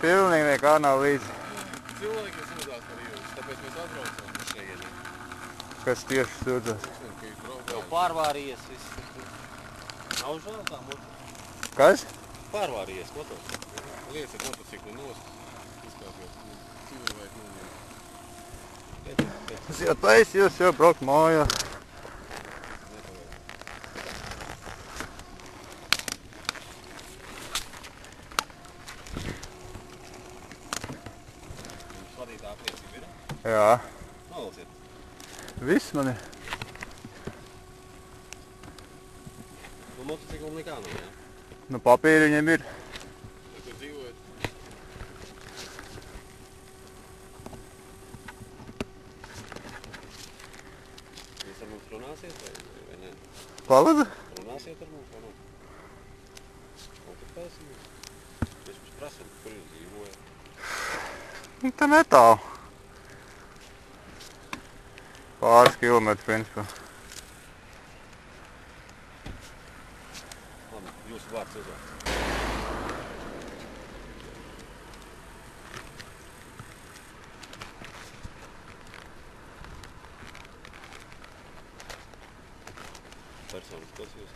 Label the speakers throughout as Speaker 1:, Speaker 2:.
Speaker 1: Pilnīgi nekā nav līdzi.
Speaker 2: Cilvēki sūdzās par jūras, tāpēc mēs atbraucām šeit.
Speaker 1: Kas tieši sūdzās?
Speaker 3: Jau pārvārījies viss. Nav žēl tā motor.
Speaker 1: Kas?
Speaker 3: Pārvārījies motors.
Speaker 2: Liec ar motociklu nost, izkāpjot. Cimri vajag noņemt.
Speaker 1: Es jau taisu, jūs jau braukt mājās.
Speaker 3: Jums vadītā apliecība ir?
Speaker 1: Jā.
Speaker 3: Nolasiet.
Speaker 1: Viss man ir.
Speaker 3: Nu, motociklam nekā nav, jā?
Speaker 1: Nu, papīri viņiem ir.
Speaker 2: Tur dzīvojat.
Speaker 3: Jūs ar mums runāsiet vai ne?
Speaker 1: Palūdzu?
Speaker 3: Runāsiet ar mums vai ne? Ko tad taisam? Mēs mums prasam, kur jūs dzīvojat.
Speaker 1: Nu, te netālu. Pāris kilometri, principā.
Speaker 3: Labi, jūsu vārds uzvārds. Personas, kas jūs?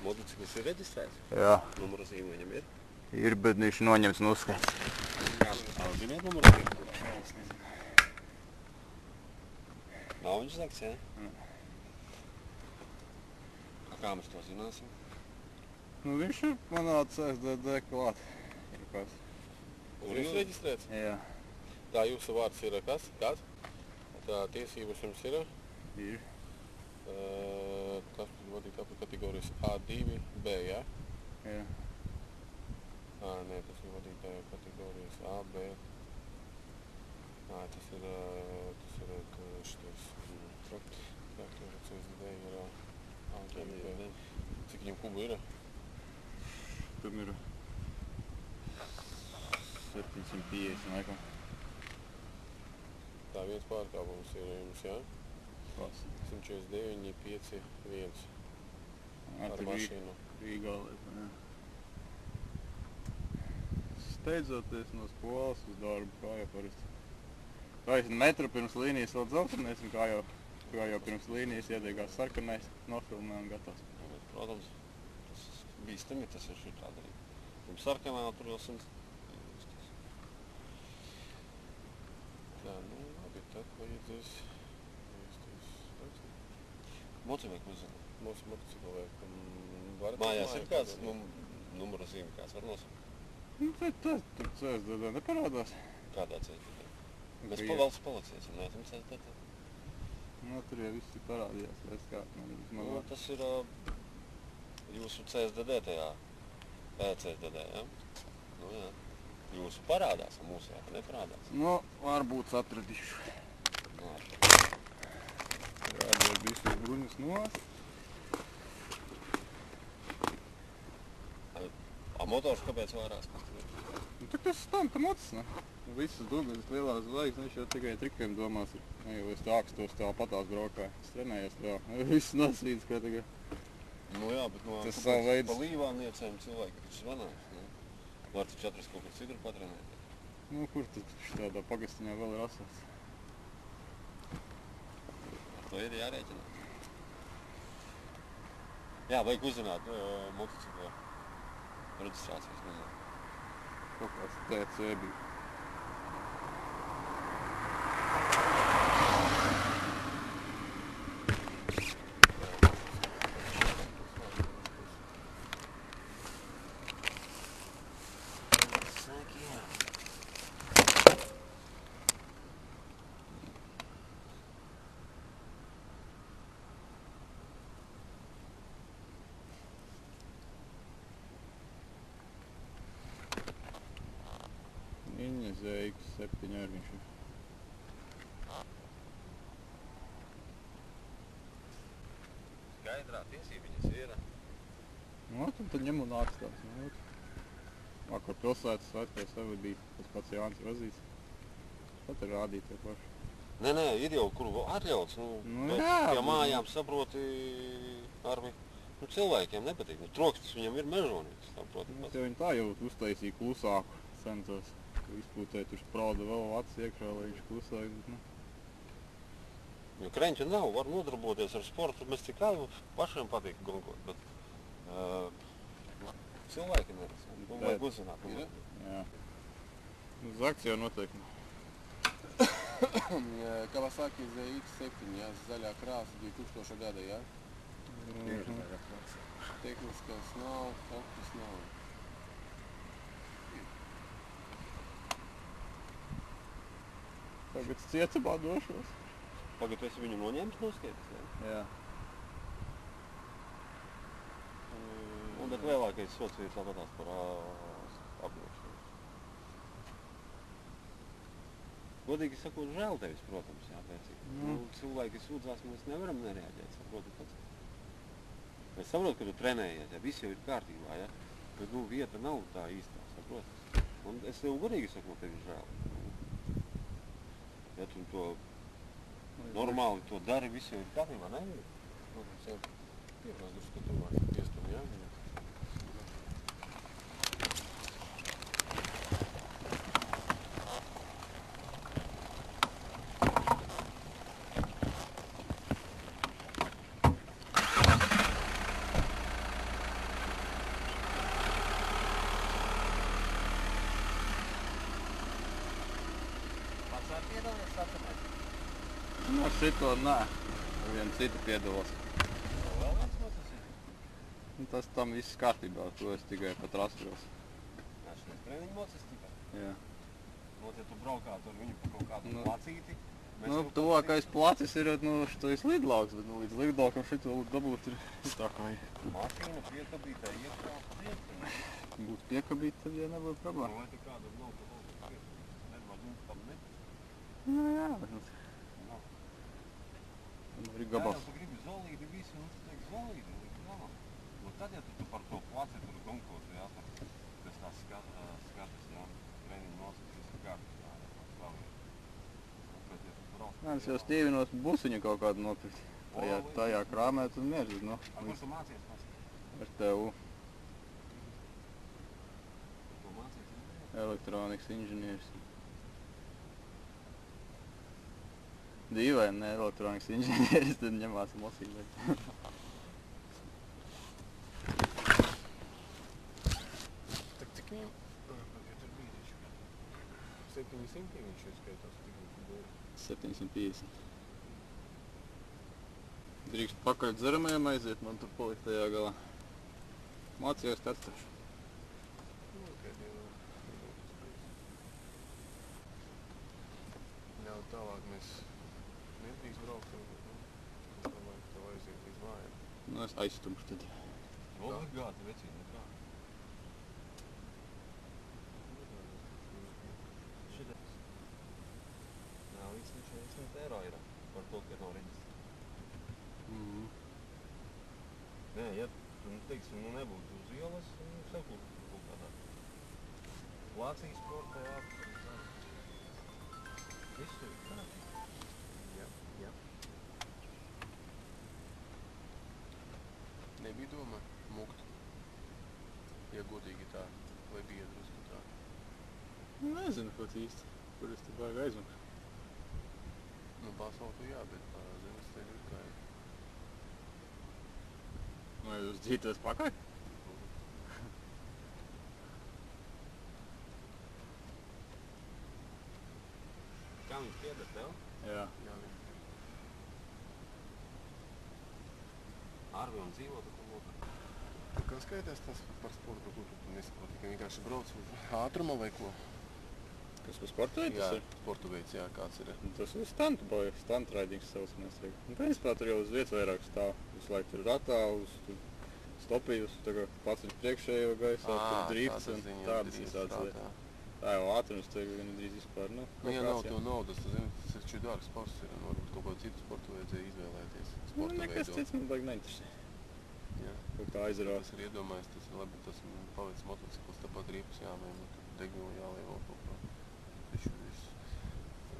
Speaker 3: Motociklis ir reģistrēts?
Speaker 1: Jā.
Speaker 3: Numura zīme viņam ir?
Speaker 1: Ir, bet viņš noņemts un uzskaits.
Speaker 3: Ziniet numura zīme? Nav viņš zakts, jā? Kā mēs to zināsim?
Speaker 1: Nu, viņš ir manā CSDD klāt.
Speaker 2: Kur jūs reģistrēts?
Speaker 1: Jā.
Speaker 2: Tā jūsu vārds ir kas? Kāds? Tā tiesības jums ir?
Speaker 1: Ir.
Speaker 2: Tas vadītā kategorijas A2B, jā?
Speaker 1: Jā.
Speaker 2: Nē, tas ir vadītāja kategorijas AB. Tas ir šitais. Traktora CSDD ir A2B. Cik viņam kubu ir?
Speaker 1: Tam ir 750 laikam.
Speaker 2: Tā viens pārkāpums ir jums, jā? 149, 5, 1. Ar mašīnu.
Speaker 1: Rīgā lieta, jā. Steidzoties no skolas uz darbu, kā jau parasti. Taisni metru pirms līnijas vēl dzeltenēsim, kā jau pirms līnijas iedegās sarkanais, nofilmē un gatavs.
Speaker 3: Protams, tas bīstami, tas ir šitā darīt. Pirms sarkanā tur jau 100.
Speaker 2: Tā, nu, labi, tad vajadzēs.
Speaker 3: Motociklu uzzina.
Speaker 2: Mūsu motociklu vajag.
Speaker 3: Mājās ir kāds numura zīme, kāds var nosaukt?
Speaker 1: Nu, tur CSDD neparādās.
Speaker 3: Kādā CSDD? Mēs valsts policijas un neesam CSDD.
Speaker 1: Nu, tur jau viss ir parādījās, reiz kā.
Speaker 3: Nu, tas ir jūsu CSDD tajā CSDD, jā? Nu, jā. Jūsu parādās, un mūsu jā, neparādās.
Speaker 1: Nu, varbūt atradīšu. Jādod visu bruņas nost.
Speaker 3: A motors kāpēc vārās?
Speaker 1: Nu, tak tas stanta mocis, ne? Visas dugnas lielās zvaigznes, viņš jau tikai trikiem domās ir. Ne jau es tā akstos tā patās braukāju. Es trenējos tā. Viss nosvīdz, kā tagad.
Speaker 3: Nu jā, bet no
Speaker 1: Tas savu veids.
Speaker 3: Pa līvām niecējiem cilvēki taču zvanās, ne? Var taču atrast kaut kur citur patrenēt.
Speaker 1: Nu, kur tad tādā pagastiņā vēl ir asfalts?
Speaker 3: Ar to ir jārēķināt. Jā, vajag uzzināt motociklu reģistrācijas numuru.
Speaker 1: Kaut kāds TC bija. Viņa Zeiks 7 ar viņš ir.
Speaker 3: Skaidrā tiesībiņas ir.
Speaker 1: Nu, tad ņem un atstās. Vakar pilsētas svētkos tev bija tas pats Jānis Vazīts. Pat ir rādīt tie paši.
Speaker 3: Nē, ir jau, kuru atļauts. Nu,
Speaker 1: jā.
Speaker 3: Pie mājām saproti, Arvi, Nu, cilvēkiem nepatīk. Nu, troksnis viņam ir mežonīgs.
Speaker 1: Es jau viņu tā jau uztaisīju klusāku. Centos, ka izpūtēt uz prāda vēl acis iekšā, lai viņš klusāk. Bet, nu.
Speaker 3: Jo kreņķi nav, var nodarboties ar sportu. Mēs tikai pašiem patīk gonkot, bet cilvēki neredz. Un vajag uzzināt.
Speaker 1: Jā. Uz akciju noteikti.
Speaker 2: Kawasaki ZX7, jā, zaļā krāsa 2000. gada, jā? Tehniskais nav, faktis nav.
Speaker 1: Tagad ciecabā došos.
Speaker 3: Tagad tu esi viņu noņēmis no skietas, jā?
Speaker 1: Jā.
Speaker 3: Bet lielākais sots ir tāpatās par apgrošanu. Godīgi sakot, žēl tevis, protams, jā, pēcīgi. Nu, cilvēki sūdzās, mēs nevaram nereaģēt, saprotu pats. Es saprotu, ka tu trenējies, ja viss jau ir kārtībā, ja? Bet, nu, vieta nav tā īstā, saprotu. Un es tev godīgi saku, tevi žēl. Ja tu to normāli to dari, viss jau ir kārtībā, ne?
Speaker 2: Protams, jau pierādus, ka tu vari piestum, jā?
Speaker 1: Nu, ar šito nē. Ar vienu citu piedalos.
Speaker 3: Vēl viens mocis ir?
Speaker 1: Un tas tam viss kārtībā, to es tikai pat rastros.
Speaker 3: Jā, šitais treniņu mocis tikai.
Speaker 1: Jā.
Speaker 3: Ot, ja tu braukātu ar viņu pa kaut kādu
Speaker 1: Nu.
Speaker 3: placīti,
Speaker 1: Nu, tuvākais placis ir, nu, šitais lidlauks, bet nu, līdz lidlaukam šito dabūt ir tā kā
Speaker 3: mašīna piekabītē iekšā priekšā.
Speaker 1: būtu piekabīt, tad ja nebūtu problēma.
Speaker 3: Vai te kāda lauka nevar būt tam ne?
Speaker 1: Nu, jā, bet nu, ir gabals.
Speaker 3: Jā, tu gribi zolīti visi, un tu teiksi zolīti, jā. Nu, tad, ja tu par to placi tur gonkotu, jā, pēc tās skatas, jā, treniņu nosacīs, viss ir kārtībā, jā, pats slaviet. Bet, ja tu brauc...
Speaker 1: Nē, es jau stīvinos busiņu kaut kādu nopirkt. Tajā krāmē tad mieris, nu,
Speaker 3: Ar kur tu mācies pats?
Speaker 1: ar tevu
Speaker 3: Tu mācies?
Speaker 1: elektronikas inženieris. Dīvaini, ne elektronikas inženieris, tad ņemās mocībai.
Speaker 2: Tak cik viņam? Pagad tur bija taču. 700 viņš ir skaitās, tik viņš bija.
Speaker 1: 750. Drīkst pakaļ dzeramajam aiziet, man tur palikt tajā galā. Mācījos katrs.
Speaker 2: Nu, kādiem ļauj tālāk mēs nedrīkst braukt, varbūt, nu. Domāju, ka tev aiziet līdz mājām.
Speaker 1: Nu, es aizstumšu tad.
Speaker 3: Obligāti, vecīt, nu kā? Šitais. Jā, līdz 40 eiro ir par to, ka nav reģistrēts. Nē, ja tu, teiksim, nu nebūtu uz ielas, sakultu kaut kādā. Lācijas sportā, visu ir kārtībā.
Speaker 2: Jā, jā. Nebija doma mukt, ja godīgi tā, vai bija drusku tā.
Speaker 1: Nezinu pat īsti, kur es te vajag aizmakt.
Speaker 2: Nu, basfaltu jā, bet pa zemes ceļu ir kā ir.
Speaker 1: Vai jūs dzītos pakaļ?
Speaker 3: Kā viņš pieder tev?
Speaker 1: Jā.
Speaker 2: Jā, viņi.
Speaker 3: Arvi un dzīvo tu lūdzu.
Speaker 2: Tu kā skaitās tas par sportu, ko tu nesaproti, ka vienkārši brauc uz ātruma vai ko?
Speaker 1: Kas par sportu veids
Speaker 2: Jā,
Speaker 1: ir?
Speaker 2: sportu veids, jā, kāds ir.
Speaker 1: Tas ir stunt ridings savs, mēs teiktu. Un principā tur jau uz vietas vairāk stāv. Visu laiku tur ratā, uz stopījus, tagad pats ir priekšējo gaisā, tur drifts un tādas visādas lietas. Tā jau ātrums tagad gandrīz vispār, nu,
Speaker 2: Nu, ja nav
Speaker 1: rekreācijā.
Speaker 2: to naudas, tu zini, tas ir ču dārgs sports ir, un varbūt kaut kādu citu sportu vajadzēja izvēlēties.
Speaker 1: Nu,
Speaker 2: Sportu
Speaker 1: nekas
Speaker 2: veidu.
Speaker 1: cits man baigi neinteresē.
Speaker 2: Jā.
Speaker 1: Kaut kā aizrās.
Speaker 2: Tas ir iedomājies, tas ir labi, tas paveic motocikls, tāpat riepas jāmēm, degvielu jālievo kaut kā. Taču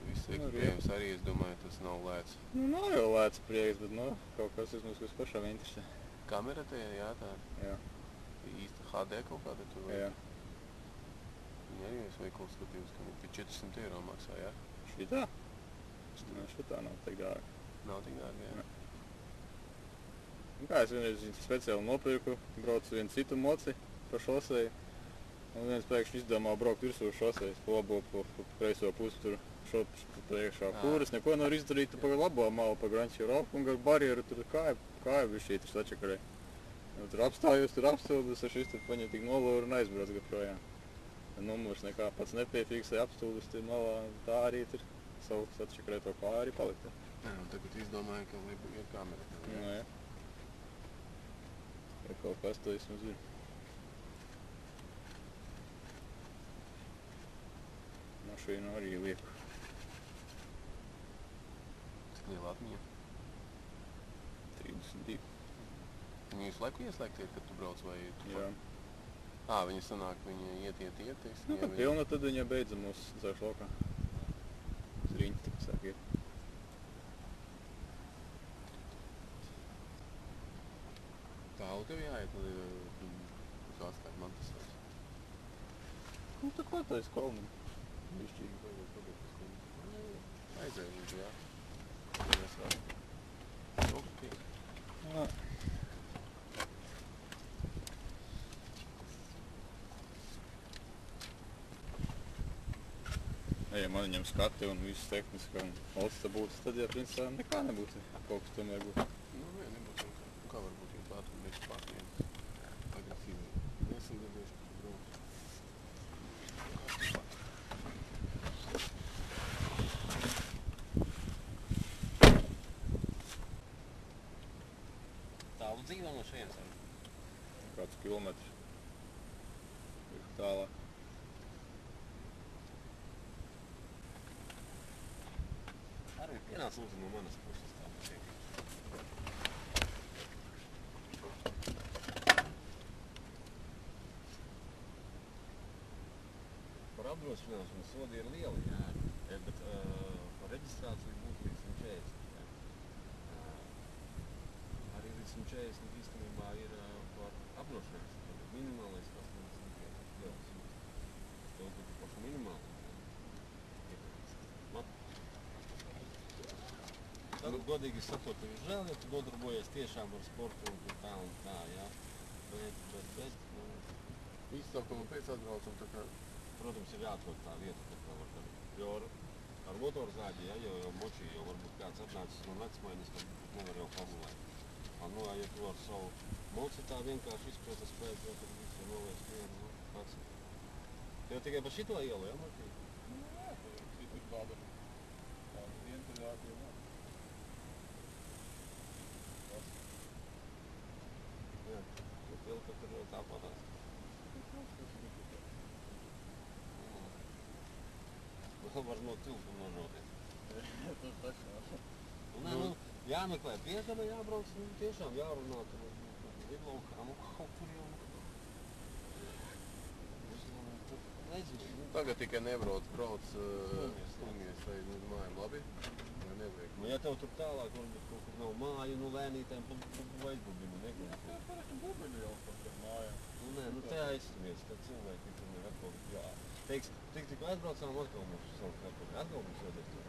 Speaker 2: viss ekipējums arī, es domāju, tas nav lēts.
Speaker 1: Nu, nav jau lēts prieks, bet, nu, kaut kas vismaz, kas pašām interesē.
Speaker 2: kamera te, jā, tā
Speaker 1: Jā.
Speaker 2: īsta HD kaut kāda tur vai?
Speaker 1: Jā.
Speaker 2: Viņa arī es veikalu skatījos, ka viņa pie 400 eiro maksā, jā?
Speaker 1: Šitā? Nē, šitā nav tik dārga.
Speaker 2: Nav tik dārga, jā.
Speaker 1: Un kā es vienreiz speciāli nopirku, braucu vienu citu moci pa šoseju. Un viens pēkšņi izdomā braukt virsū šosejas, pa labo, pa kreiso pusi tur šop priekšā kūras, neko nevar izdarīt, tu pa labo malu, pa Grančiju Roku un gar barjeru tur kāja bišķīt tur sačakarē. Tur apstājos, tur apstūdus, ar šis tur paņem tik nolūru un aizbrauc projām. Numurs nekā pats nepiefiksē, apstūdus tur malā, tā arī tur savu sačakarē to pāri palika.
Speaker 2: Nē, un tagad izdomāju, ka ir kamera.
Speaker 1: Nu, jā. Ja kaut kas to vismaz ir. Mašīnu arī lieku.
Speaker 2: Cik liela atmiņa?
Speaker 1: 32.
Speaker 2: Viņa visu laiku ieslēgta ir, kad tu brauc vai tu?
Speaker 1: Jā.
Speaker 2: Viņa sanāk, viņa iet, teiksim.
Speaker 1: Nu, kad pilna, tad viņa beidza mūsu dzēšu laukā. Uz riņķi, tā sāk iet.
Speaker 2: Tālu tev jāiet, tu atstāji man tas savs.
Speaker 1: Nu, tā kā tā ir skolni.
Speaker 2: Bišķīgi pagad uz kundzi. Aizēju viņš, jā. Mēs vēl. Rokstīgi.
Speaker 1: Jā. Ja man viņam skati un viss tehniski un valsts būtu, tad, ja principā nekā nebūtu. Kaut kas tomēr būtu.
Speaker 2: Nu, nē, nebūtu. Kā varbūt, ja tā tur mēs pārtiem agresīvi nesagadējuši, ka tu brauc.
Speaker 3: Tālu dzīvo no šajienes arī?
Speaker 1: Kāds kilometrs. Tālāk.
Speaker 3: Arī pienāc lūdzu no manas puses tā mašīna. Par apdrošināšanu sodi ir lieli, jā, bet par reģistrāciju būtu līdz 140. Jā. Arī līdz 140 īstenībā ir par apdrošināšanu. Tad ir minimālais 85 lielas. Tev būtu pašu minimāli. Tagad godīgi sakot, tev ir žēl, ja tu nodarbojies tiešām ar sportu un tā, jā. Bet,
Speaker 2: Izsaukumu pēc atbraucam, tā kā...
Speaker 3: Protams, ir jāatrod tā vieta, kad tā var darīt. Jo ar motorzāģi, ja, jau močī, jau varbūt kāds atnācis no vecmaiņas, tad nevar jau pagulēt. Nu, ja tu ar savu moci tā vienkārši izprota spēt, ja tad visu noliec vienu, kāds. Tev tikai pa šito ielu, ja, močī?
Speaker 1: Nu, jā, tad ir tāda vientuļāka jau.
Speaker 3: Jā, tu pilka tur jau tāpatās. Vēl var no tilpu nožoties.
Speaker 1: Tas taču nav.
Speaker 3: Nē, nu, jāmeklē piekaba, jābrauc, nu, tiešām jārunā tur vidlaukā, nu, kaut kur jau. Nezinu.
Speaker 2: Tagad tikai nebrauc, brauc stundies vai uz mājām, labi? Vai nevajag?
Speaker 3: Nu, ja tev tur tālāk varbūt kaut kur nav māju, nu lēnītēm pa aizbubinu neklāt.
Speaker 1: Tā parasti bubini jau pat ar mājām.
Speaker 3: Nu, nē, nu te aizstumies, tad cilvēki tur ir atkal, jā. Teiks, tik aizbraucām atkal mums savu kāpuri, atkal mums jādēļ tur.